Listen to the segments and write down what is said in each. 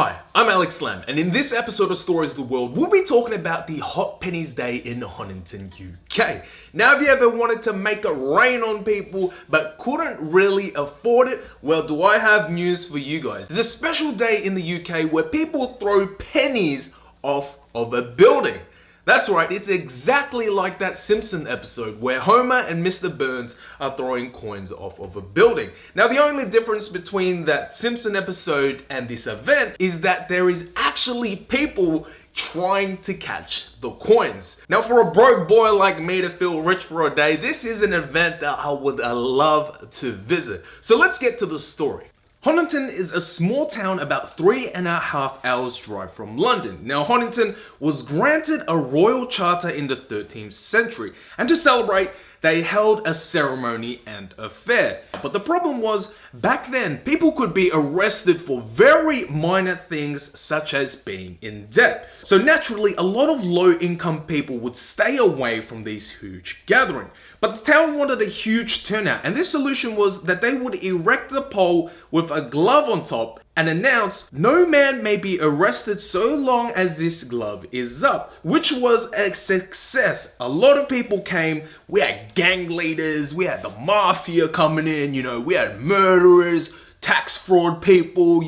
Hi, I'm Alex Lam, and in this episode of Stories of the World, we'll be talking about the Hot Pennies Day in Honiton, UK. Now, if you ever wanted to make it rain on people but couldn't really afford it, well, do I have news for you guys. There's a special day in the UK where people throw pennies off of a building. That's right, it's exactly like that Simpson episode where Homer and Mr. Burns are throwing coins off of a building. Now, the only difference between that Simpson episode and this event is that there is actually people trying to catch the coins. Now, for a broke boy like me to feel rich for a day, this is an event that I would love to visit. So let's get to the story. Honiton is a small town about 3.5 hours drive from London. Now, Honiton was granted a royal charter in the 13th century, and to celebrate, they held a ceremony and a fair. But the problem was, back then, people could be arrested for very minor things such as being in debt. So naturally, a lot of low-income people would stay away from these huge gatherings. But the town wanted a huge turnout, and this solution was that they would erect a pole with a glove on top and announce, "No man may be arrested so long as this glove is up," which was a success. A lot of people came. We had gang leaders, we had the mafia coming in, we had murderers, tax fraud people,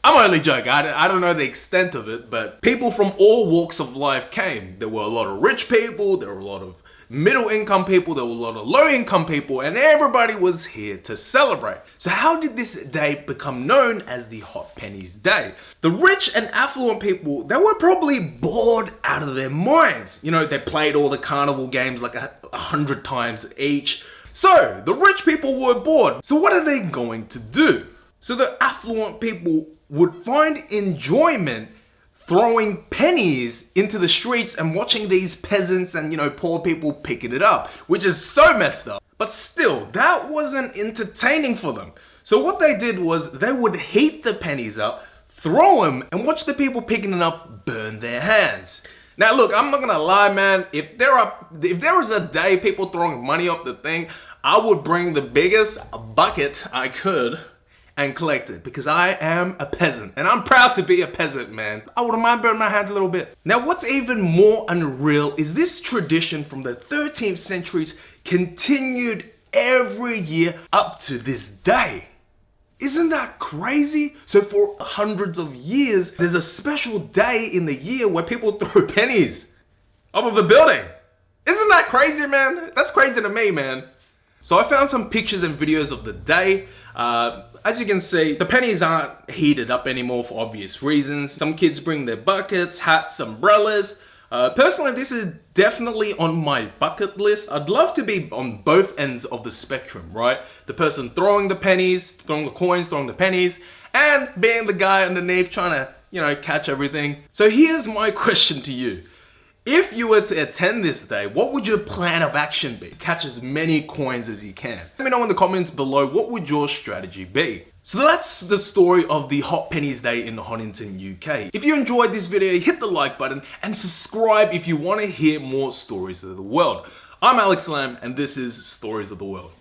I'm only joking, I don't know the extent of it, but people from all walks of life came. There were a lot of rich people, there were a lot of middle income people, there were a lot of low income people, and everybody was here to celebrate. So how did this day become known as the Hot Pennies Day? The rich and affluent people, they were probably bored out of their minds. They played all the carnival games like 100 times each. So the rich people were bored. So what are they going to do? So the affluent people would find enjoyment throwing pennies into the streets and watching these peasants and, poor people picking it up, which is so messed up. But still, that wasn't entertaining for them. So what they did was they would heat the pennies up, throw them, and watch the people picking it up burn their hands. Now look, I'm not gonna lie, man, if there was a day people throwing money off the thing, I would bring the biggest bucket I could and collect it, because I am a peasant and I'm proud to be a peasant, man. I wouldn't mind burning my hands a little bit. Now, what's even more unreal is this tradition from the 13th centuries continued every year up to this day. Isn't that crazy? So for hundreds of years, there's a special day in the year where people throw pennies off of a building. Isn't that crazy, man? That's crazy to me, man. So I found some pictures and videos of the day. As you can see, the pennies aren't heated up anymore for obvious reasons. Some kids bring their buckets, hats, umbrellas. Personally, this is definitely on my bucket list. I'd love to be on both ends of the spectrum, right? The person throwing the pennies, throwing the coins, throwing the pennies, and being the guy underneath trying to, catch everything. So here's my question to you. If you were to attend this day, what would your plan of action be? Catch as many coins as you can. Let me know in the comments below, what would your strategy be? So that's the story of the Hot Pennies Day in Honiton, UK. If you enjoyed this video, hit the like button and subscribe if you want to hear more stories of the world. I'm Alex Lam, and this is Stories of the World.